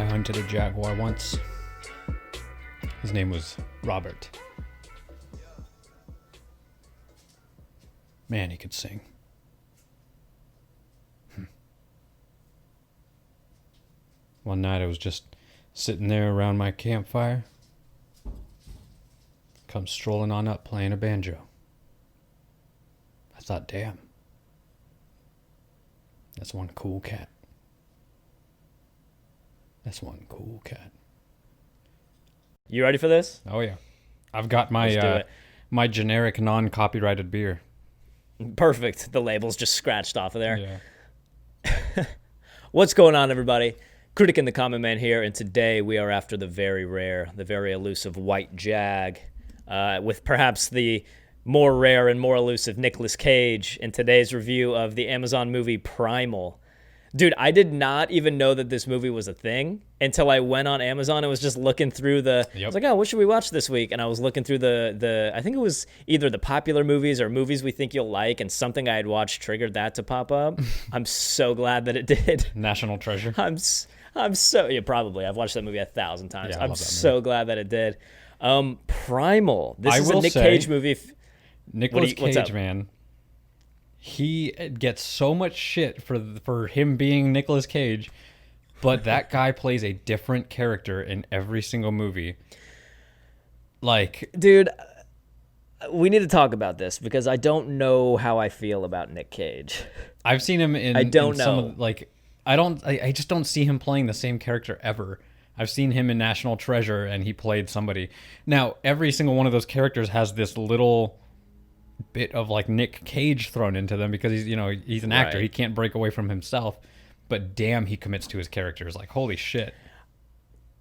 I hunted a jaguar once. His name was Robert. Man, he could sing. One night I was just sitting there around my campfire. Come strolling on up playing a banjo. I thought, damn. That's one cool cat. That's one cool cat. You ready for this? Oh yeah. I've got Let's do my it. my generic non-copyrighted beer. Perfect. The label's just scratched off of there. Yeah. What's going on, everybody? Critic and the Common Man here, and today we are after the very rare, the very elusive white jag, with perhaps the more rare and more elusive Nicolas Cage in today's review of the Amazon movie Primal. Dude, I did not even know that this movie was a thing until I went on Amazon and was just looking through I was like, oh, what should we watch this week? And I was looking through I think it was either the popular movies or movies we think you'll like, and something I had watched triggered that to pop up. I'm so glad that it did. National Treasure. I'm so, yeah, probably. I've watched that movie 1,000 times. Yeah, I I'm love that so movie. glad that it did. Primal. This I is a will Nick say- Cage movie. Nicolas what's up? Cage, man. He gets so much shit for him being Nicolas Cage, but that guy plays a different character in every single movie. Like, Dude, we need to talk about this because I don't know how I feel about Nick Cage. I've seen him in I don't in some know. of, like I just don't see him playing the same character ever. I've seen him in National Treasure and he played somebody. Now, every single one of those characters has this little bit of like Nick Cage thrown into them because he's an actor. Right. He can't break away from himself. But damn, he commits to his characters. Like, holy shit.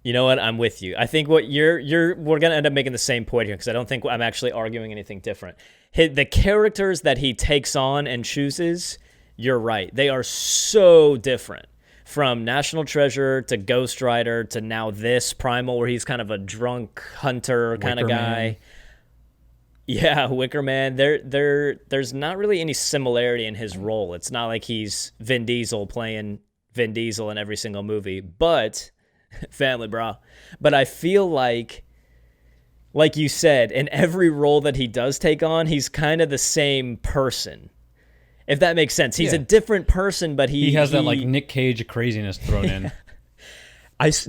You know what? I'm with you. I think what we're gonna end up making the same point here because I don't think I'm actually arguing anything different. The characters that he takes on and chooses, you're right. They are so different. From National Treasure to Ghost Rider to now this Primal, where he's kind of a drunk hunter kind of Wicker guy. Man. Yeah, Wicker Man. There's not really any similarity in his role. It's not like he's Vin Diesel playing Vin Diesel in every single movie, but family, bro. But I feel like you said, in every role that he does take on, he's kind of the same person. If that makes sense. He's Yeah. a different person, but He has that like Nick Cage craziness thrown in.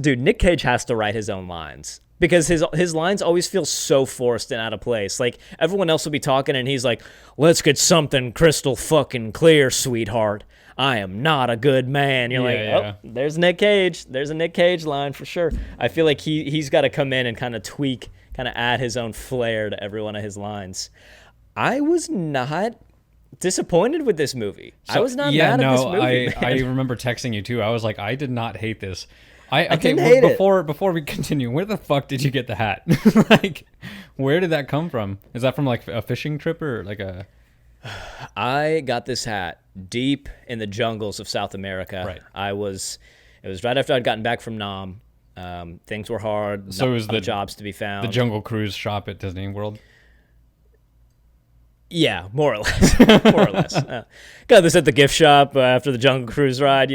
Dude, Nick Cage has to write his own lines because his lines always feel so forced and out of place. Like, everyone else will be talking and he's like, let's get something crystal fucking clear, sweetheart. I am not a good man. You're Yeah. oh, there's Nick Cage. There's a Nick Cage line for sure. I feel like he's got to come in and kind of tweak, kind of add his own flair to every one of his lines. I was not disappointed with this movie. I was not mad at this movie, man. I remember texting you too. I was like, I did not hate this. didn't hate it. Before we continue, where the fuck did you get the hat? Like, where did that come from? Is that from like a fishing trip or like a? I got this hat deep in the jungles of South America. Right. It was right after I'd gotten back from Nam. Things were hard. So not it was a lot of the- jobs to be found. The Jungle Cruise shop at Disney World. Yeah, more or less. More or less. Got this at the gift shop after the Jungle Cruise ride.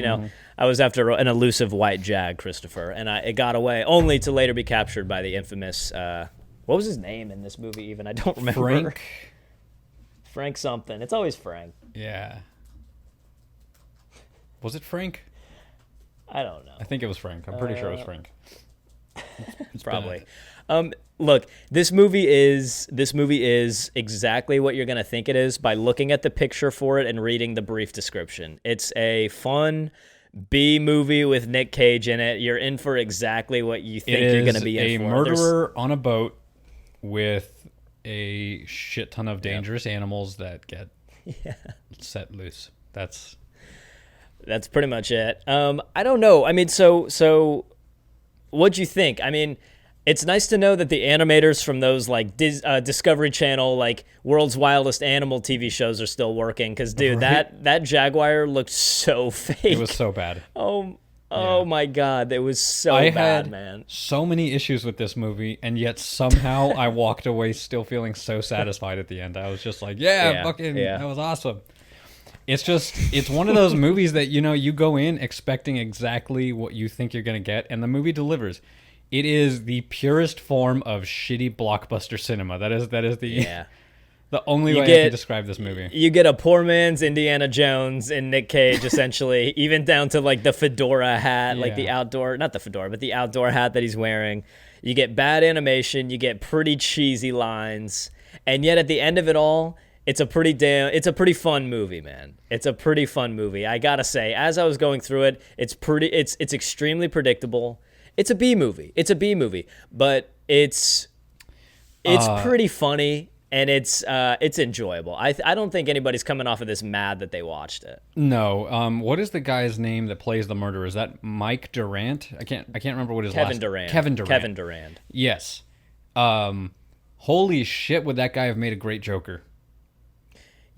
I was after an elusive white jag, Christopher, and it got away, only to later be captured by the infamous. What was his name in this movie? Even I don't remember. Frank. Frank something. It's always Frank. Yeah. Was it Frank? I don't know. I think it was Frank. I'm pretty sure it was Frank. It's been Probably. Look, this movie is exactly what you're gonna think it is by looking at the picture for it and reading the brief description. It's a fun B movie with Nick Cage in it. You're in for exactly what you think you're gonna be in a for. murderer on a boat with a shit ton of dangerous animals that get set loose. That's That's pretty much it. I don't know. I mean, so what'd you think? I mean, it's nice to know that the animators from those like Discovery Channel, like World's Wildest Animal TV shows are still working. Because, dude, Right. that jaguar looked so fake. it was so bad. Oh my God, it was so I bad, had man. so many issues with this movie, and yet somehow I walked away still feeling so satisfied at the end. I was just like, yeah. Yeah. That was awesome. It's one of those movies that, you go in expecting exactly what you think you're going to get, and the movie delivers. It is the purest form of shitty blockbuster cinema. That is the the only way I can describe this movie. You get a poor man's Indiana Jones and Nick Cage, essentially, even down to like the fedora hat, like the outdoor, not the fedora, but the outdoor hat that he's wearing. You get bad animation, you get pretty cheesy lines, and yet at the end of it all, it's a pretty fun movie, man. It's a pretty fun movie. I gotta say, as I was going through it, it's extremely predictable. It's a B movie. But it's pretty funny, and it's enjoyable. I don't think anybody's coming off of this mad that they watched it. No. What is the guy's name that plays the murderer? Is that Mike Durant? I can't remember what his last name. Kevin Durant. Yes. Holy shit, would that guy have made a great Joker?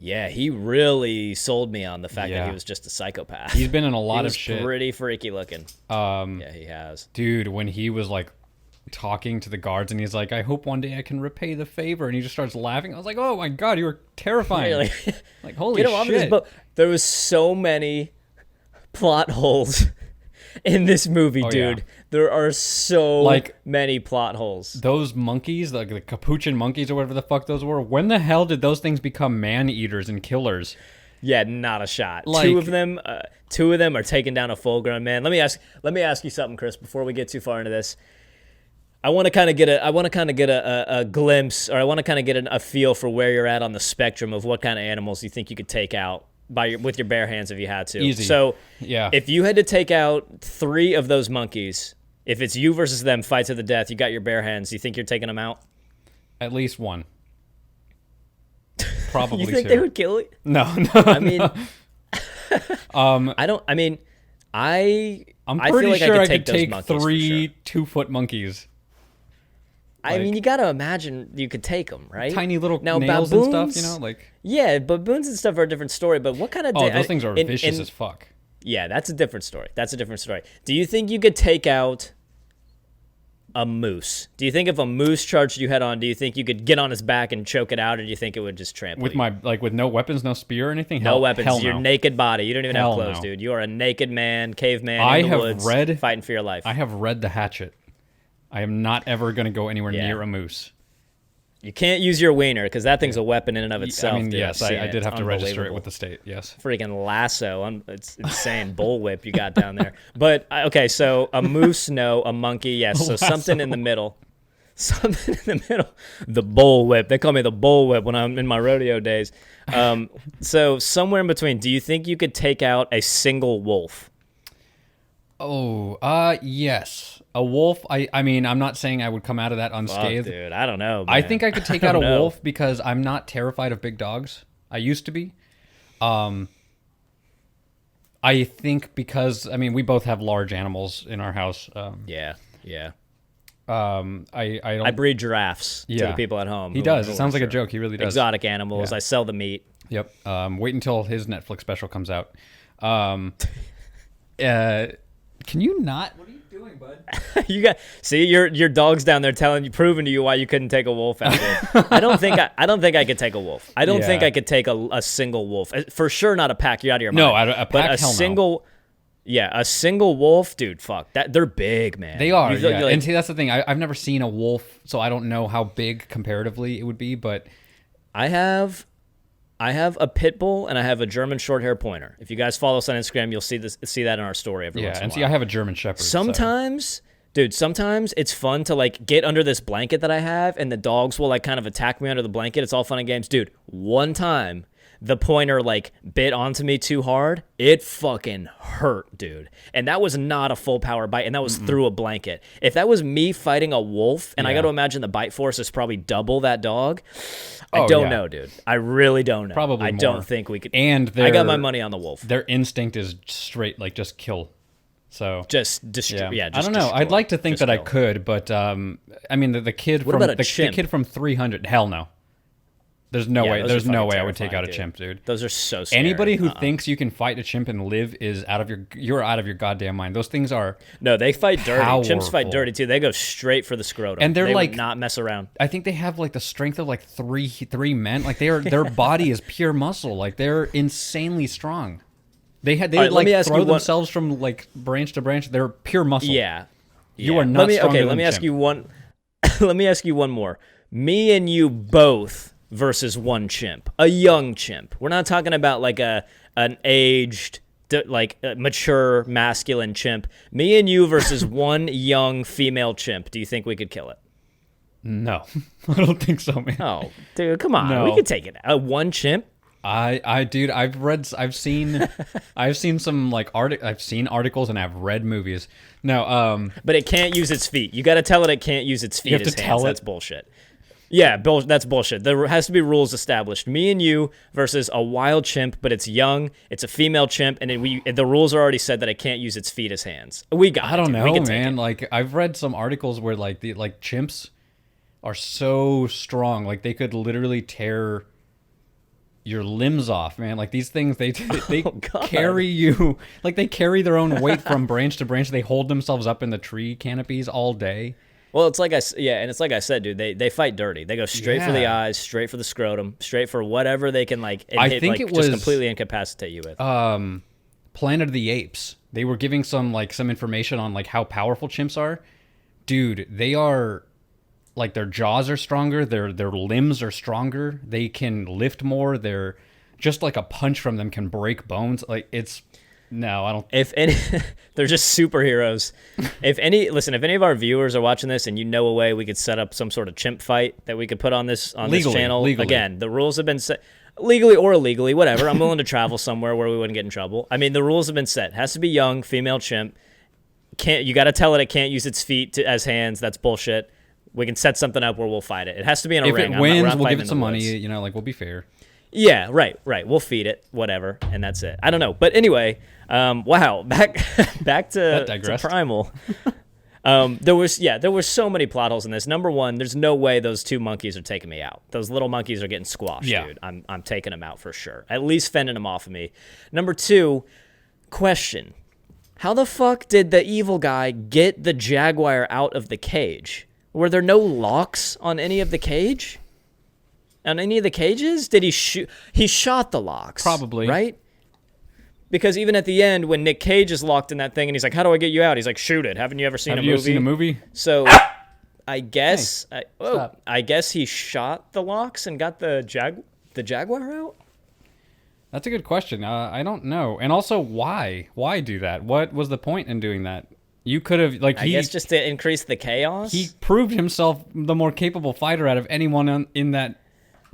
Yeah, he really sold me on the fact that he was just a psychopath. He's been in a lot of shit. Pretty freaky looking. Yeah, he has. Dude, when he was like talking to the guards and he's like, I hope one day I can repay the favor, and he just starts laughing. I was like, oh my god, you were terrifying. Like, holy shit. Off of this boat. There was so many plot holes in this movie, dude. Yeah. There are so many plot holes. Those monkeys, like the capuchin monkeys or whatever the fuck those were, when the hell did those things become man-eaters and killers? Yeah, not a shot. Two of them are taking down a full-grown man. Let me ask you something, Chris, before we get too far into this. I want to kind of get a glimpse, or I want to kind of get a feel for where you're at on the spectrum of what kind of animals you think you could take out with your bare hands if you had to. Easy. So, yeah. If you had to take out 3 of those monkeys, if it's you versus them, fight to the death, you got your bare hands, you think you're taking them out? At least one. Probably You think 2. they would kill it? No. I mean, I'm pretty feel like sure I could take those 3 2-foot monkeys. I mean, you got to imagine you could take them, right? Tiny little nails baboons, and stuff, Yeah, baboons and stuff are a different story, but what kind of... those things are vicious as fuck. Yeah, that's a different story. Do you think you could take out a moose? Do you think if a moose charged you head on, do you think you could get on his back and choke it out, or do you think it would just trample you? With no weapons, no spear or anything? No weapons. Hell no. Your naked body. You don't even have clothes, dude. You are a naked man, caveman in the woods, fighting for your life. I have read The Hatchet. I am not ever going to go anywhere near a moose. You can't use your wiener because that thing's a weapon in and of itself. I mean, dude. yes, I did have to register it with the state. Yes, freaking lasso. It's insane bullwhip you got down there. But okay, so a moose, no. A monkey, yes. So something in the middle. Something in the middle. The bullwhip. They call me the bullwhip when I'm in my rodeo days. So somewhere in between. Do you think you could take out a single wolf? Oh, yes. A wolf, I mean, I'm not saying I would come out of that unscathed. Fuck, dude, I don't know, man. I think I could take out a wolf because I'm not terrified of big dogs. I used to be. I think because, I mean, we both have large animals in our house. Yeah. I breed giraffes to the people at home. He does. It sounds like a joke. He really does. Exotic animals. Yeah. I sell the meat. Yep. Wait until his Netflix special comes out. Can you not? What are you doing, bud? Your dog's down there proving to you why you couldn't take a wolf out there. I don't think I could take a wolf. I don't think I could take a single wolf. For sure, not a pack. You're out of your mind. No, a pack. But a single. No. Yeah, a single wolf, dude. Fuck that. They're big, man. They are. Yeah. And see, that's the thing. I've never seen a wolf, so I don't know how big comparatively it would be. But I have a pit bull and I have a German short hair pointer. If you guys follow us on Instagram, you'll see that in our story every once in a while. I have a German shepherd. Sometimes it's fun to get under this blanket that I have, and the dogs will kind of attack me under the blanket. It's all fun and games, dude. One time, the pointer bit onto me too hard. It fucking hurt, dude. And that was not a full power bite, and that was through a blanket. If that was me fighting a wolf, and I got to imagine the bite force is probably double that dog. I don't know, dude. I really don't know. Probably I more. don't think we could. And I got my money on the wolf. Their instinct is straight, just kill. So just destroy. Yeah, I don't know. Destroy. I'd like to think that kill. I could, but I mean, the kid what from about the kid from 300. Hell no. There's no Yeah, way. those There's are no fucking way I would take out terrifying, a chimp, dude. Those are so scary. Anybody who thinks you can fight a chimp and live is you're out of your goddamn mind. Those things are No, they fight dirty. Chimps fight powerful. dirty too. They go straight for the scrotum. And they're they like- would not mess around. I think they have like the strength of like three men. Like their body is pure muscle. Like they're insanely strong. They All right, let like me ask throw you one- themselves from like branch to branch. They're pure muscle. Yeah. You Yeah. are not stronger Okay, than let me a ask chimp. you one. Let me ask you one more. Me and you both versus one chimp, a young chimp. We're not talking about like an aged, mature masculine chimp. Me and you versus one young female chimp. Do you think we could kill it? No, I don't think so, man. Oh, dude, come on. No. We could take it. One chimp. Dude, I've seen some like I've seen articles and I've read movies. No, But it can't use its feet. You got to tell it can't use its feet have as to hands. tell it? That's bullshit. Yeah, that's bullshit. There has to be rules established. Me and you versus a wild chimp, but it's young. It's a female chimp, and the rules are already said that it can't use its feet as hands. We got. I don't know, We can take man. it. Like I've read some articles where like the chimps are so strong, like they could literally tear your limbs off, man. Like these things, they God. carry you, like they carry their own weight from branch to branch. They hold themselves up in the tree canopies all day. Well, it's like it's like I said, dude. They fight dirty. They go straight for the Yeah. eyes, straight for the scrotum, straight for whatever they can I think it just was- completely incapacitate you with. Planet of the Apes. They were giving some information on like how powerful chimps are. Dude, they are like their jaws are stronger, their limbs are stronger, they can lift more, they're just like a punch from them can break bones. Like it's no, I don't If any, they're just superheroes. If any of our viewers are watching this, and you know a way we could set up some sort of chimp fight that we could put on this channel. Legally. Again, the rules have been set, legally or illegally, whatever. I'm willing to travel somewhere where we wouldn't get in trouble. I mean, the rules have been set. It has to be young, female chimp. You got to tell it can't use its feet as hands. That's bullshit. We can set something up where we'll fight it. It has to be in a if ring. it wins, we're not we'll fighting give it in some the money, woods. you know, like we'll be fair. Yeah, right. We'll feed it, whatever, and that's it. I don't know, but anyway, wow, back to That digressed. Primal. There were so many plot holes in this. Number one, there's no way those two monkeys are taking me out. Those little monkeys are getting squashed, Yeah. dude. I'm taking them out for sure. At least fending them off of me. Number two, question: how the fuck did the evil guy get the jaguar out of the cage? Were there no locks on any of the cage? On any of the cages? Did he shoot? He shot the locks. Probably. Right? Because even at the end, when Nick Cage is locked in that thing and he's like, how do I get you out? He's like, shoot it. Haven't you ever seen Have a you movie? seen a movie? So I guess stop. I guess he shot the locks and got the jaguar out? That's a good question. I don't know. And also, why? Why do that? What was the point in doing that? You could have I guess just to increase the chaos? he proved himself the more capable fighter out of anyone in that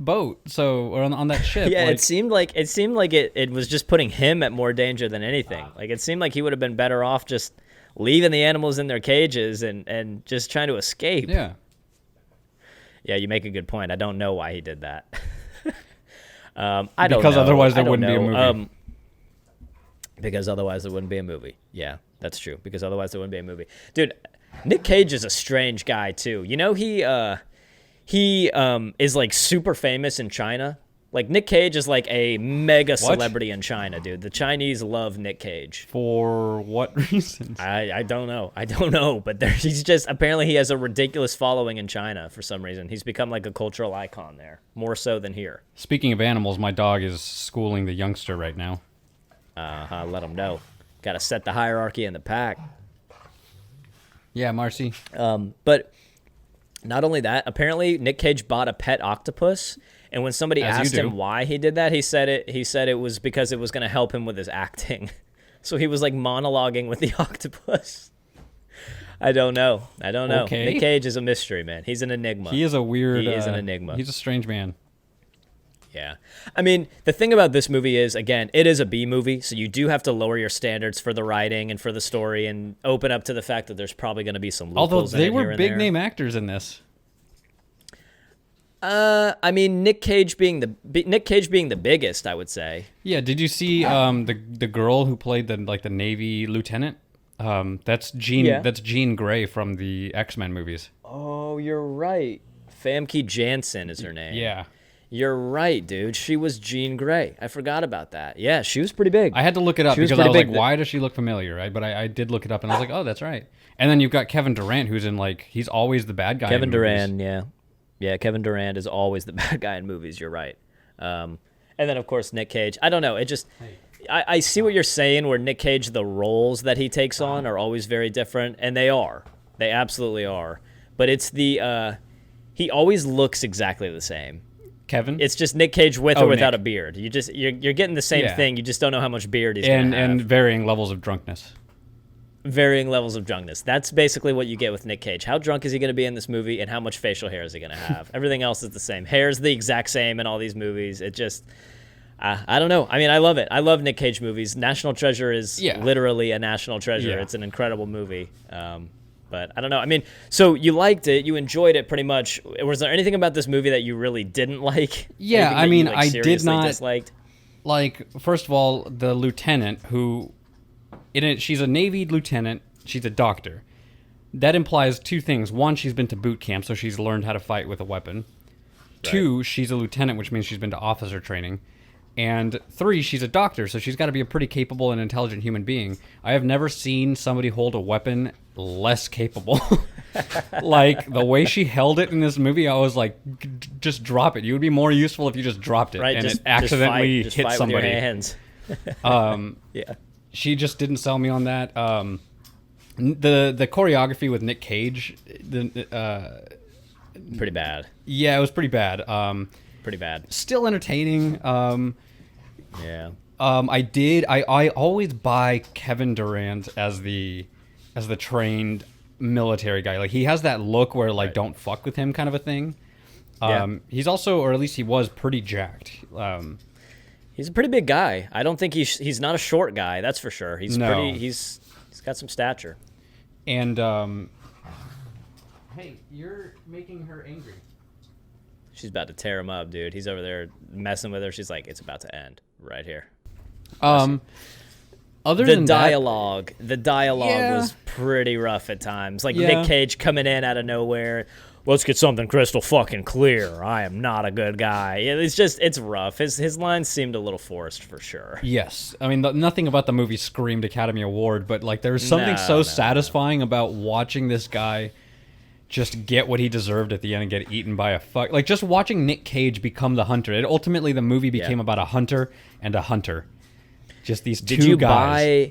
boat. Or on that ship. Yeah, like, it seemed like it was just putting him at more danger than anything. Like it seemed like he would have been better off just leaving the animals in their cages and just trying to escape. Yeah. Yeah, you make a good point. I don't know why he did that. I don't Because know. otherwise there I don't wouldn't be a know. movie. Because otherwise there wouldn't be a movie. Yeah, that's true. Because otherwise there wouldn't be a movie. Dude, Nick Cage is a strange guy too. You know he is like super famous in China. Like Nick Cage is like a mega celebrity in China, dude. The Chinese love Nick Cage. For what reasons? I don't know, but he's just apparently he has a ridiculous following in China for some reason. He's become like a cultural icon there, more so than here. Speaking of animals, my dog is schooling the youngster right now. Let him know. Got to set the hierarchy in the pack. Yeah, Marcy. But not only that, apparently Nick Cage bought a pet octopus, and when somebody As you asked do. him why he did that, he said it was because it was going to help him with his acting. So he was like monologuing with the octopus. I don't know. Okay. Nick Cage is a mystery, man. He's an enigma. He is a weird... He is an enigma. He's a strange man. Yeah. I mean, the thing about this movie is, again, it is a B movie, so you do have to lower your standards for the writing and for the story and open up to the fact that there's probably going to be some Although loopholes in they it here were and big there. name actors in this. I mean, Nick Cage being the biggest, I would say. Yeah, did you see the girl who played the Navy lieutenant? That's Jean. Yeah. That's Jean Grey from the X-Men movies. Oh, you're right. Famke Janssen is her name. Yeah. You're right, dude. She was Jean Grey. I forgot about that. Yeah, she was pretty big. I had to look it up She was because I was pretty like, big. why does she look familiar, right? But I did look it up, and I was like, oh, that's right. And then you've got Kevin Durant, who's in like he's always the bad guy. Kevin in movies. Durant, yeah. Yeah, Kevin Durant is always the bad guy in movies. You're right. And then, of course, Nick Cage. I don't know. It just... I see what you're saying where Nick Cage, the roles that he takes on are always very different, and they are. They absolutely are. But it's the... he always looks exactly the same. Kevin? It's just Nick Cage with or without Nick. a beard. You're getting the same thing. You just don't know how much beard he's going to have. And varying levels of drunkenness. Varying levels of drunkenness. That's basically what you get with Nick Cage. How drunk is he going to be in this movie, and how much facial hair is he going to have? Everything else is the same. Hair's the exact same in all these movies. It just... I don't know. I mean, I love it. I love Nick Cage movies. National Treasure is literally a national treasure. Yeah. It's an incredible movie. But I don't know. I mean, so you liked it. You enjoyed it pretty much. Was there anything about this movie that you really didn't like? Yeah, I mean, I did seriously not disliked? like. First of all, the lieutenant who, in it, she's a Navy lieutenant. She's a doctor. That implies two things. One, she's been to boot camp, so she's learned how to fight with a weapon. Right. Two, she's a lieutenant, which means she's been to officer training. And three, she's a doctor, so she's got to be a pretty capable and intelligent human being. I have never seen somebody hold a weapon less capable. Like, the way she held it in this movie, I was like, just drop it. You would be more useful if you just dropped it and it accidentally just hit fight somebody. With your hands. Yeah. She just didn't sell me on that. The choreography with Nick Cage, Pretty bad. yeah, it was pretty bad. Pretty bad. Still entertaining. Yeah. I always buy Kevin Durant as the trained military guy. Like, he has that look where like don't fuck with him kind of a thing. He's also, or at least he was, pretty jacked. He's a pretty big guy. I don't think he's not a short guy, that's for sure. He's got some stature. And hey, you're making her angry. She's about to tear him up, dude. He's over there messing with her. She's like, it's about to end right here. Other the than dialogue Yeah. was pretty rough at times. Like Yeah. Nick Cage coming in out of nowhere. Let's get something crystal fucking clear. I am not a good guy. It's rough. His lines seemed a little forced for sure. Yes, I mean nothing about the movie screamed Academy Award, but like there's something so satisfying about watching this guy just get what he deserved at the end and get eaten by a fuck. Like, just watching Nick Cage become the hunter. Ultimately, the movie became about a hunter and a hunter. Just these two guys.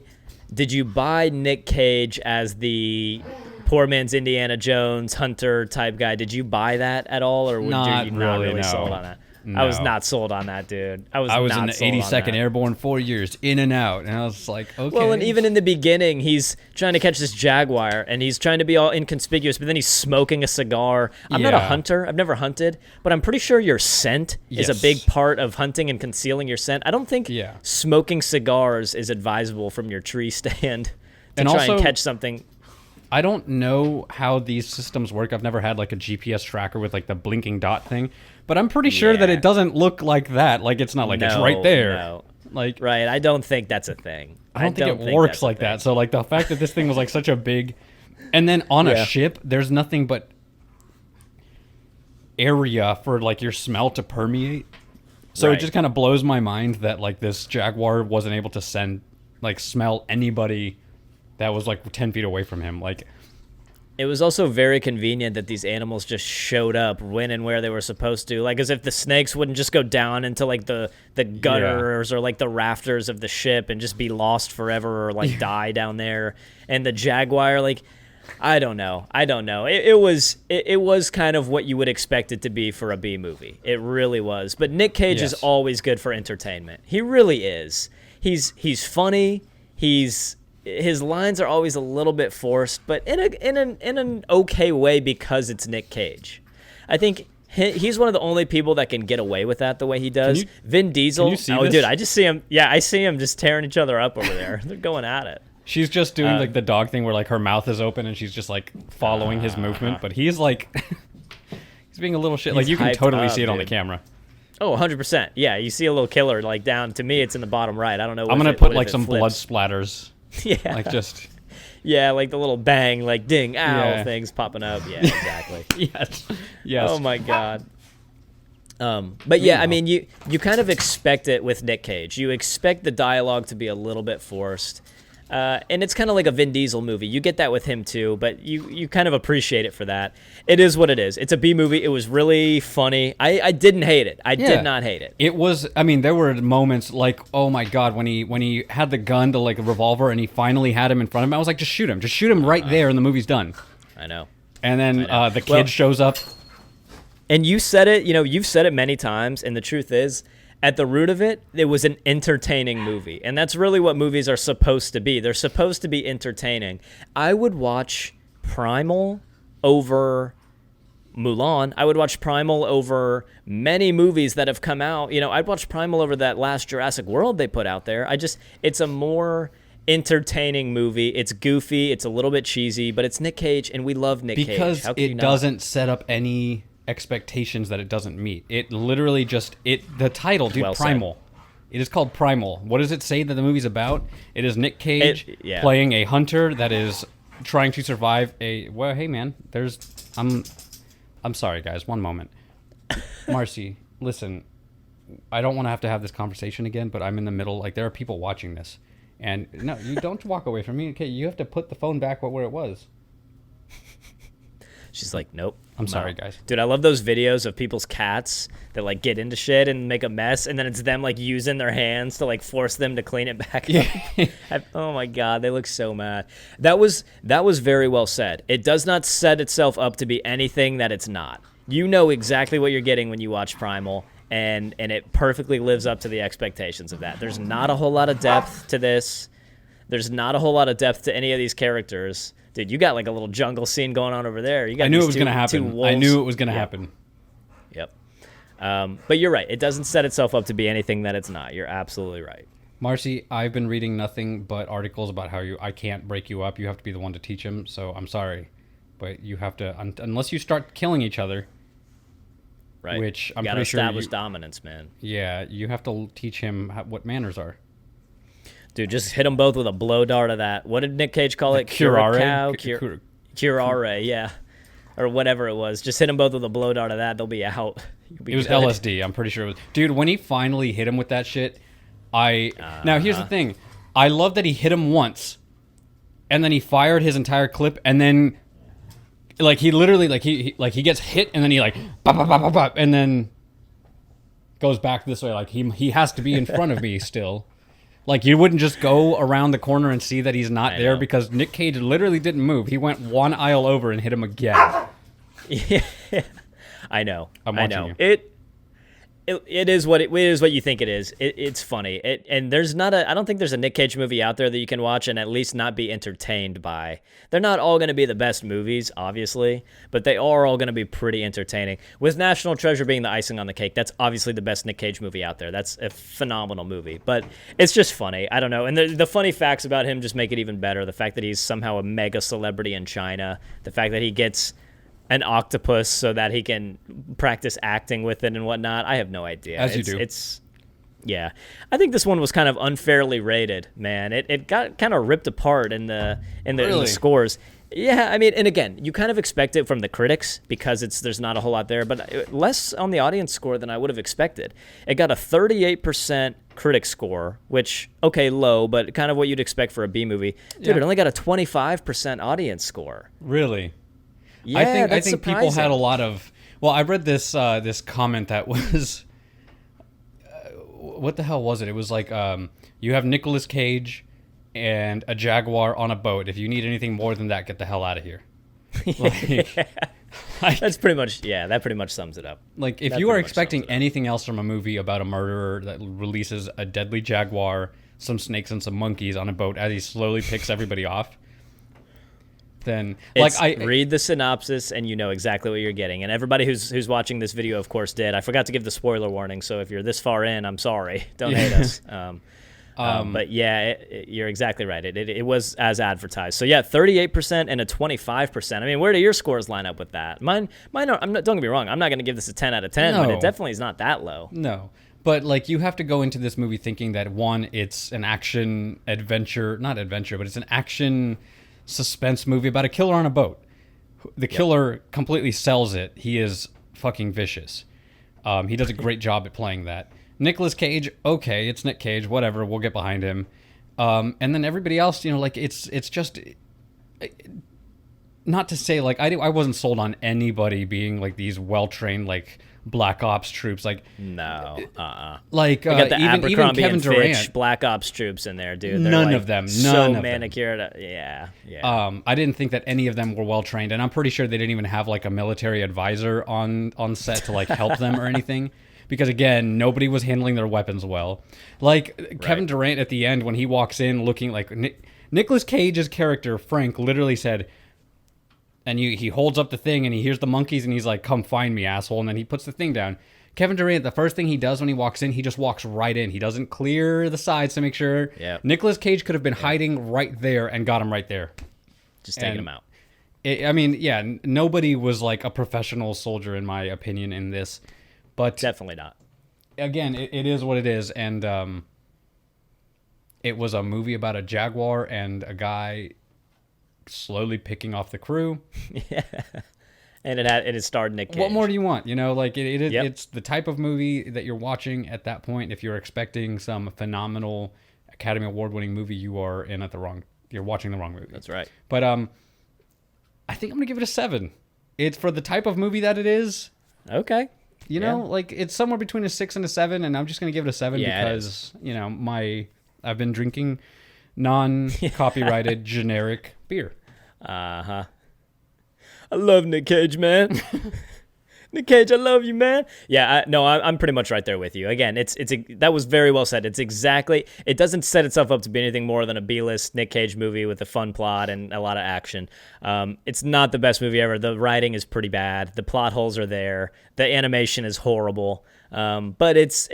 Did you buy Nick Cage as the poor man's Indiana Jones hunter type guy? Did you buy that at all, or were you not really sold on that? No. I was not sold on that, dude. I was in the 82nd Airborne 4 years, in and out, and I was like, okay. Well, and even in the beginning, he's trying to catch this jaguar, and he's trying to be all inconspicuous, but then he's smoking a cigar. I'm not a hunter. I've never hunted, but I'm pretty sure your scent is a big part of hunting and concealing your scent. I don't think smoking cigars is advisable from your tree stand to try and catch something. I don't know how these systems work. I've never had like a GPS tracker with like the blinking dot thing, but I'm pretty sure that it doesn't look like that. Like, it's not like it's right there. No. Like, right. I don't think that's a thing. I don't think it works like that. So like the fact that this thing was like such a big, and then on a ship, there's nothing but area for like your smell to permeate. So it just kind of blows my mind that like this jaguar wasn't able to smell anybody that was like 10 feet away from him. Like, it was also very convenient that these animals just showed up when and where they were supposed to. Like, as if the snakes wouldn't just go down into like the gutters or like the rafters of the ship and just be lost forever or like die down there. And the jaguar, like, I don't know. It was kind of what you would expect it to be for a B movie. It really was. But Nick Cage is always good for entertainment. He really is. He's funny. His lines are always a little bit forced, but in an okay way because it's Nick Cage. I think he's one of the only people that can get away with that the way he does. Vin Diesel. Can you see this? Dude, I just see him. Yeah, I see him just tearing each other up over there. They're going at it. She's just doing like the dog thing where like her mouth is open and she's just like following his movement, but he's like he's being a little shit. Like, you can totally see it on the camera. Oh, 100%. Yeah, you see a little killer like down. To me, it's in the bottom right. I don't know. I'm gonna put like some blood splatters. Yeah. Like, just. Yeah, like the little bang, like ding, ow things popping up. Yeah, exactly. Yes. Oh my God. But yeah, I mean, you kind of expect it with Nick Cage. You expect the dialogue to be a little bit forced. And it's kind of like a Vin Diesel movie. You get that with him too, but you kind of appreciate it for that. It is what it is. It's a B movie. It was really funny. I didn't hate it. I did not hate it. It was, I mean, there were moments like, oh my God, when he had the gun to like a revolver and he finally had him in front of him, I was like, just shoot him. Just shoot him right there and the movie's done. I know. And then the kid shows up. And you said it, you've said it many times, and the truth is, at the root of it, it was an entertaining movie. And that's really what movies are supposed to be. They're supposed to be entertaining. I would watch Primal over Mulan. I would watch Primal over many movies that have come out. I'd watch Primal over that last Jurassic World they put out there. It's a more entertaining movie. It's goofy. It's a little bit cheesy, but it's Nick Cage, and we love Nick Cage. Because it doesn't set up any expectations that it doesn't meet. It literally the title, dude, Primal. It is called Primal. What does it say that the movie's about? It is Nick Cage playing a hunter that is trying to survive well, hey man, I'm sorry guys, one moment. Marcy, listen, I don't want to have this conversation again, but I'm in the middle, like there are people watching this. And no, you don't walk away from me. Okay, you have to put the phone back where it was. She's like, nope. I'm sorry, guys. Dude, I love those videos of people's cats that like get into shit and make a mess, and then it's them like using their hands to like force them to clean it back up. Oh my God, they look so mad. That was very well said. It does not set itself up to be anything that it's not. You know exactly what you're getting when you watch Primal, and it perfectly lives up to the expectations of that. There's not a whole lot of depth to this. There's not a whole lot of depth to any of these characters. Dude, you got like a little jungle scene going on over there. I knew it was going to happen. I knew it was going to happen. Yep. But you're right. It doesn't set itself up to be anything that it's not. You're absolutely right. Marcy, I've been reading nothing but articles about how I can't break you up. You have to be the one to teach him. So I'm sorry. But you have to, unless you start killing each other. Right. Which I'm pretty sure you establish dominance, man. Yeah, you have to teach him what manners are. Dude, just hit them both with a blow dart of that. What did Nick Cage call it? Curare? Curare, yeah. Or whatever it was. Just hit them both with a blow dart of that. They'll be out. It was good. LSD, I'm pretty sure it was. Dude, when he finally hit him with that shit, Now, here's the thing. I love that he hit him once, and then he fired his entire clip, and then, like, he literally, like, he gets hit, and then he, like, bop, bop, bop, bop, bop, and then goes back this way. Like, he has to be in front of me still. Like, you wouldn't just go around the corner and see that he's not there because Nick Cage literally didn't move. He went one aisle over and hit him again. Yeah, I know. I'm watching you. It is what you think it is. It's funny. And there's not I don't think there's a Nick Cage movie out there that you can watch and at least not be entertained by. They're not all going to be the best movies, obviously, but they are all going to be pretty entertaining. With National Treasure being the icing on the cake, that's obviously the best Nick Cage movie out there. That's a phenomenal movie, but it's just funny. I don't know. And the funny facts about him just make it even better. The fact that he's somehow a mega celebrity in China, the fact that he gets an octopus so that he can practice acting with it and whatnot. I have no idea. As you do. Yeah. I think this one was kind of unfairly rated, man. It got kind of ripped apart in the scores. Yeah, I mean, and again, you kind of expect it from the critics because there's not a whole lot there, but less on the audience score than I would have expected. It got a 38% critic score, which, okay, low, but kind of what you'd expect for a B movie. Dude, It only got a 25% audience score. Really? Yeah, I think people had a lot of. Well, I read this comment that was, what the hell was it? It was like, you have Nicolas Cage and a jaguar on a boat. If you need anything more than that, get the hell out of here. That's pretty much that pretty much sums it up. Like, if you are expecting anything else from a movie about a murderer that releases a deadly jaguar, some snakes, and some monkeys on a boat as he slowly picks everybody off. Then read the synopsis and you know exactly what you're getting. And everybody who's watching this video, of course, did. I forgot to give the spoiler warning, so if you're this far in, I'm sorry. Don't hate us. But yeah, you're exactly right. It was as advertised. So yeah, 38% and a 25%. I mean, where do your scores line up with that? Mine are. Don't get me wrong. I'm not going to give this a 10 out of 10, but it definitely is not that low. No. But, like, you have to go into this movie thinking that, one, it's an action adventure, not adventure, but it's an action suspense movie about a killer on a boat. The killer completely sells it. He is fucking vicious. He does a great job at playing that. Nicolas Cage, okay, it's Nick Cage, whatever, we'll get behind him. And then everybody else, like it's just, not to say like I wasn't sold on anybody being like these well-trained like Black Ops troops, like no, like they got the even Abercrombie Kevin and Durant, Fitch Black Ops troops in there, dude. They're none like of them, so none of them. manicured. Yeah. I didn't think that any of them were well trained, and I'm pretty sure they didn't even have like a military advisor on set to like help them or anything. Because again, nobody was handling their weapons well. Like Kevin Durant at the end when he walks in looking like Nicolas Cage's character Frank literally said, and he holds up the thing and he hears the monkeys and he's like, "Come find me, asshole!" And then he puts the thing down. Kevin Durant, the first thing he does when he walks in, he just walks right in. He doesn't clear the sides to make sure. Yeah. Nicolas Cage could have been hiding right there and got him right there. Just taking him out. Nobody was like a professional soldier in my opinion in this. But definitely not. Again, it is what it is, and it was a movie about a jaguar and a guy slowly picking off the crew. Yeah, and it starred Nick Cage. What more do you want? Like Yep. it's the type of movie that you're watching at that point. If you're expecting some phenomenal Academy Award-winning movie, you're watching the wrong movie. That's right. But I think I'm gonna give it a 7. It's for the type of movie that it is. Okay. Like it's somewhere between a 6 and a 7, and I'm just gonna give it a 7 because I've been drinking non-copyrighted generic beer. I love Nick Cage, man. Nick Cage, I love you, man. Yeah, I'm pretty much right there with you. Again, that was very well said. It's exactly. It doesn't set itself up to be anything more than a B-list Nick Cage movie with a fun plot and a lot of action. It's not the best movie ever. The writing is pretty bad. The plot holes are there. The animation is horrible. But it's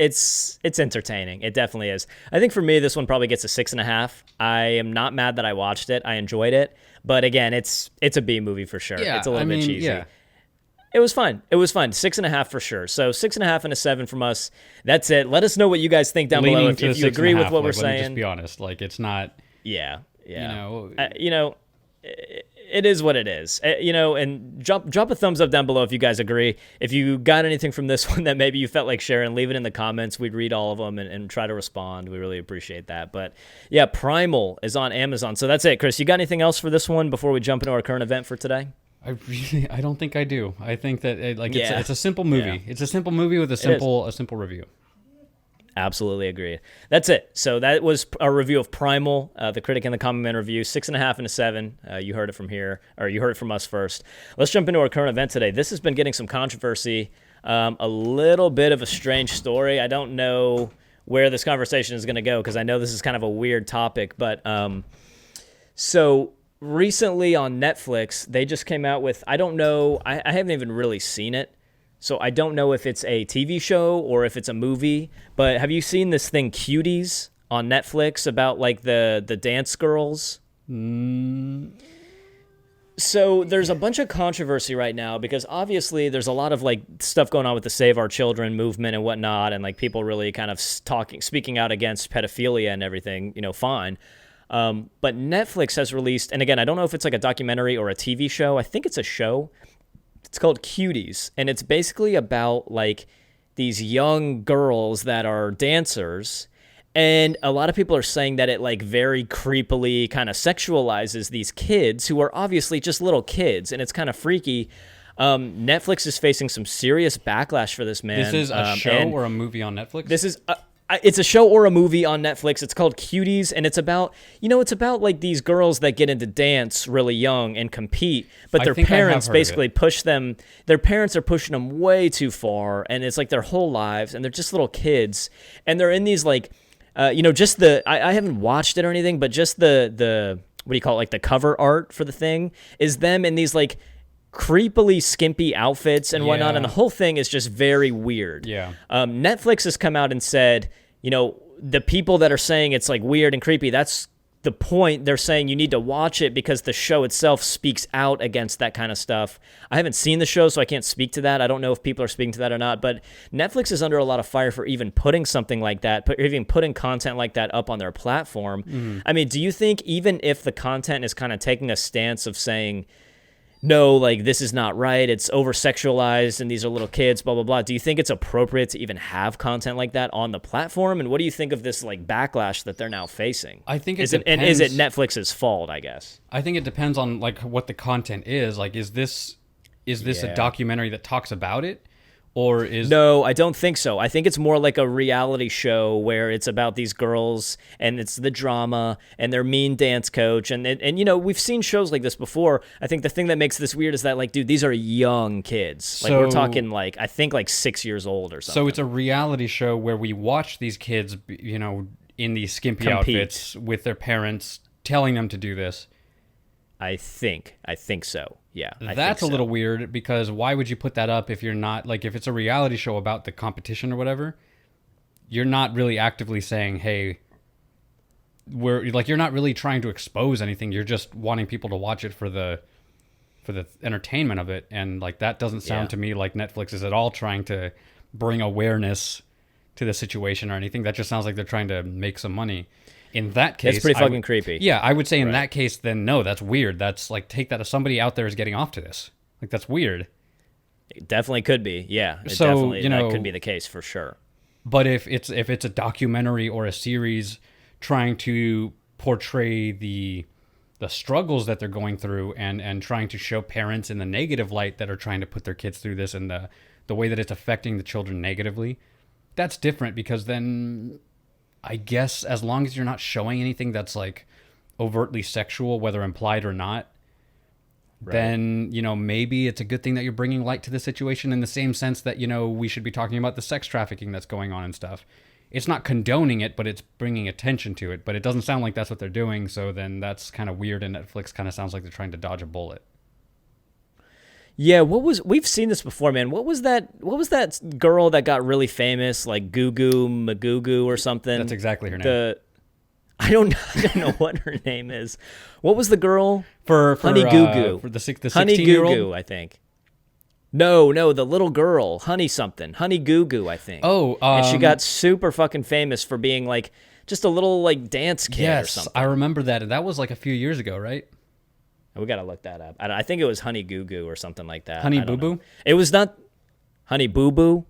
entertaining. It definitely is. I think for me, this one probably gets a 6.5. I am not mad that I watched it. I enjoyed it. But again, it's a B movie for sure. Yeah, it's a little bit cheesy. Yeah. It was fun. 6.5 for sure. So 6.5 and a 7 from us. That's it. Let us know what you guys think down below. If you agree with what we're saying. Let me just be honest. Like it's not. Yeah. It is what it is. And drop a thumbs up down below if you guys agree. If you got anything from this one that maybe you felt like sharing, leave it in the comments. We'd read all of them and try to respond. We really appreciate that. But yeah, Primal is on Amazon. So that's it, Chris. You got anything else for this one before we jump into our current event for today? I don't think I do. I think that it's a simple movie. Yeah. It's a simple movie with a simple review. Absolutely agree. That's it. So that was our review of Primal, the Critic and the Common Man review, 6.5 and a 7. You heard it from here, or you heard it from us first. Let's jump into our current event today. This has been getting some controversy, a little bit of a strange story. I don't know where this conversation is going to go because I know this is kind of a weird topic, but so recently on Netflix, they just came out with, I don't know, I haven't even really seen it, so I don't know if it's a TV show or if it's a movie, but have you seen this thing Cuties on Netflix about like the dance girls? So there's a bunch of controversy right now because obviously there's a lot of like stuff going on with the Save Our Children movement and whatnot, and like people really kind of speaking out against pedophilia and everything, fine. But Netflix has released, and again, I don't know if it's like a documentary or a TV show. I think it's a show. It's called Cuties, and it's basically about like these young girls that are dancers, and a lot of people are saying that it like very creepily kind of sexualizes these kids who are obviously just little kids, and it's kind of freaky. Netflix is facing some serious backlash for this, man. This is a show or a movie on Netflix? This is it's a show or a movie on Netflix. It's called Cuties, and it's about like these girls that get into dance really young and compete, but their parents basically push them. Their parents are pushing them way too far, and it's like their whole lives, and they're just little kids, and they're in these like, just I haven't watched it or anything, but just the what do you call it, like the cover art for the thing is them in these like creepily skimpy outfits and whatnot, and the whole thing is just very weird. Netflix has come out and said, the people that are saying it's like weird and creepy, that's the point. They're saying you need to watch it because the show itself speaks out against that kind of stuff. I haven't seen the show, so I can't speak to that. I don't know if people are speaking to that or not, but Netflix is under a lot of fire for even putting something like that, even putting content like that up on their platform. I mean, do you think even if the content is kind of taking a stance of saying, no, like this is not right. It's over sexualized and these are little kids, blah, blah, blah. Do you think it's appropriate to even have content like that on the platform? And what do you think of this like backlash that they're now facing? I think it depends. And is it Netflix's fault, I guess? I think it depends on like what the content is. Like, is this a documentary that talks about it? Or is No, I don't think so. I think it's more like a reality show where it's about these girls and it's the drama and their mean dance coach and you know, we've seen shows like this before. I think the thing that makes this weird is that like, dude, these are young kids. Like we're talking like I think like 6 years old or something. So it's a reality show where we watch these kids, you know, in these skimpy outfits with their parents telling them to do this. I think so. Yeah. That's a little weird because why would you put that up if you're not like if it's a reality show about the competition or whatever, you're not really actively saying, "Hey, you're not really trying to expose anything. You're just wanting people to watch it for the entertainment of it." And like that doesn't sound to me like Netflix is at all trying to bring awareness to the situation or anything. That just sounds like they're trying to make some money. In that case, it's pretty fucking creepy. Yeah, I would say in that case, then no, that's weird. That's like take that as somebody out there is getting off to this. Like that's weird. It definitely could be. Yeah, So, definitely you know, that could be the case for sure. But if it's a documentary or a series trying to portray the struggles that they're going through and trying to show parents in the negative light that are trying to put their kids through this and the way that it's affecting the children negatively, that's different because then I guess as long as you're not showing anything that's like overtly sexual, whether implied or not, then, you know, maybe it's a good thing that you're bringing light to the situation in the same sense that, you know, we should be talking about the sex trafficking that's going on and stuff. It's not condoning it, but it's bringing attention to it. But it doesn't sound like that's what they're doing. So then that's kind of weird. And Netflix kind of sounds like they're trying to dodge a bullet. Yeah, we've seen this before, man. What was that girl that got really famous, like Gugu Magugu or something? That's exactly her name. I don't know what her name is. What was the girl? For Honey Gugu. For the Honey 16-year-old? Gugu, I think. No, the little girl, Honey something, Honey Gugu, I think. Oh, and she got super fucking famous for being like just a little like dance kid or something. Yes, I remember that. That was like a few years ago, right? We gotta look that up. I think it was Honey Gugu or something like that. Honey Boo Boo? It was not Honey Boo Boo.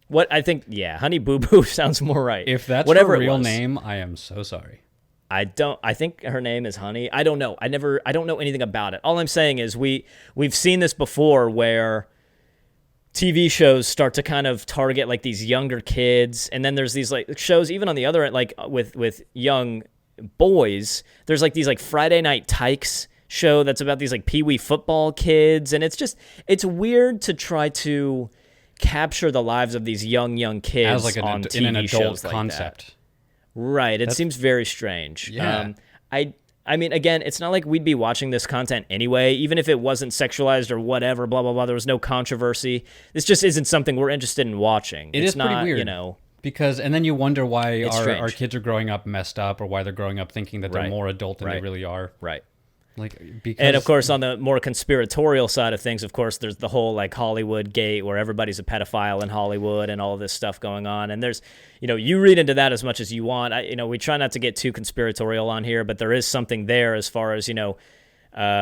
What I think, yeah, Honey Boo Boo sounds more right. If that's whatever her real name, I am so sorry. I think her name is Honey. I don't know. I don't know anything about it. All I'm saying is we've seen this before where TV shows start to kind of target like these younger kids, and then there's these like shows even on the other end, like with young boys. There's like these like Friday Night Tykes show that's about these like pee-wee football kids, and it's weird to try to capture the lives of these young kids as like on TV in an adult shows concept. like that. Right. It seems very strange. Yeah. I mean, again, it's not like we'd be watching this content anyway, even if it wasn't sexualized or whatever, blah, blah, blah. There was no controversy. This just isn't something we're interested in watching. It's not, pretty weird, you know. Because, and then you wonder why our strange. kids are growing up messed up or why they're growing up thinking that they're more adult than they really are. Right. Like, because, and of course, on the more conspiratorial side of things, of course, there's the whole like Hollywood gate where everybody's a pedophile in Hollywood and all this stuff going on. And there's, you know, you read into that as much as you want. We try not to get too conspiratorial on here, but there is something there as far as, you know,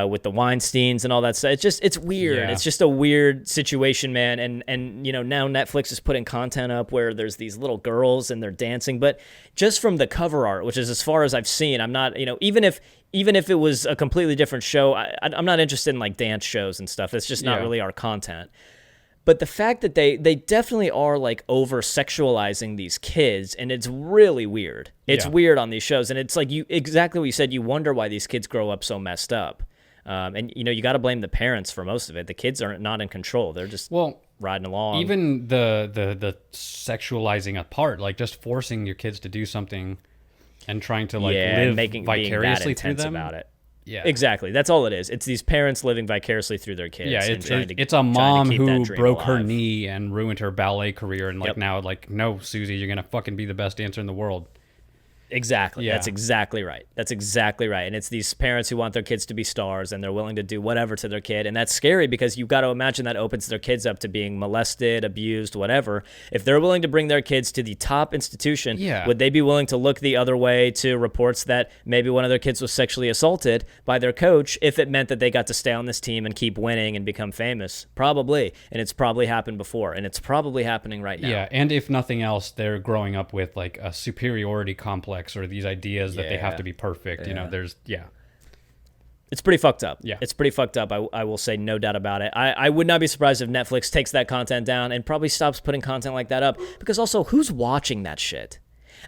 with the Weinsteins and all that stuff. It's weird. Yeah. It's just a weird situation, man. And you know, now Netflix is putting content up where there's these little girls and they're dancing, but just from the cover art, which is as far as I've seen, I'm not, you know, even if it was a completely different show, I'm not interested in like dance shows and stuff. It's just not really our content. But the fact that they definitely are like over sexualizing these kids, and it's really weird. It's weird on these shows, and it's like exactly what you said. You wonder why these kids grow up so messed up, and you know you got to blame the parents for most of it. The kids are not in control; they're just riding along. Even the sexualizing apart, like just forcing your kids to do something and trying to like live vicariously through them about it. Yeah, exactly. That's all it is. It's these parents living vicariously through their kids. Yeah, it's a mom who broke her knee and ruined her ballet career, and like now, like, no, Susie, you're gonna fucking be the best dancer in the world. Exactly. Yeah. That's exactly right. That's exactly right. And it's these parents who want their kids to be stars and they're willing to do whatever to their kid. And that's scary because you've got to imagine that opens their kids up to being molested, abused, whatever. If they're willing to bring their kids to the top institution, Yeah. would they be willing to look the other way to reports that maybe one of their kids was sexually assaulted by their coach if it meant that they got to stay on this team and keep winning and become famous? Probably. And it's probably happened before. And it's probably happening right now. Yeah, and if nothing else, they're growing up with like a superiority complex or these ideas that they have to be perfect. You know, It's pretty fucked up. Yeah. It's pretty fucked up. I will say no doubt about it. I would not be surprised if Netflix takes that content down and probably stops putting content like that up, because also who's watching that shit?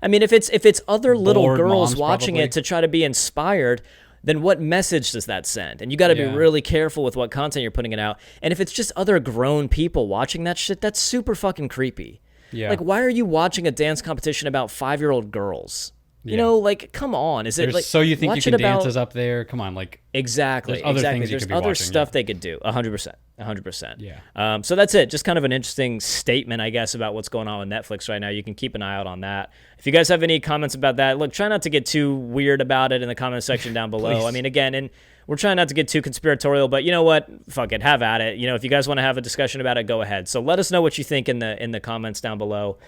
I mean, if it's other little Bored girls moms, watching probably. it to try to be inspired, then what message does that send? And you got to be really careful with what content you're putting it out. And if it's just other grown people watching that shit, that's super fucking creepy. Yeah. Like, why are you watching a dance competition about 5-year-old girls? You know, like, come on. Is it like, so you think you watch can it about- dance is up there? Come on, like Exactly. There's other exactly. things you There's could be other watching, stuff they could do. 100%. 100%. Yeah. So that's it. Just kind of an interesting statement, I guess, about what's going on with Netflix right now. You can keep an eye out on that. If you guys have any comments about that, look, try not to get too weird about it in the comment section down below. I mean, again, and we're trying not to get too conspiratorial, but you know what? Fuck it. Have at it. You know, if you guys want to have a discussion about it, go ahead. So let us know what you think in the comments down below.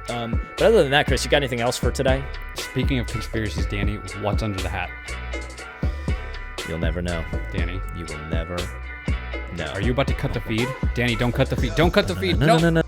But other than that, Chris, you got anything else for today? Speaking of conspiracies, Danny, what's under the hat? You'll never know. Danny, You will never know. are you about to cut the feed? Danny, don't cut the feed. Don't cut the feed. No.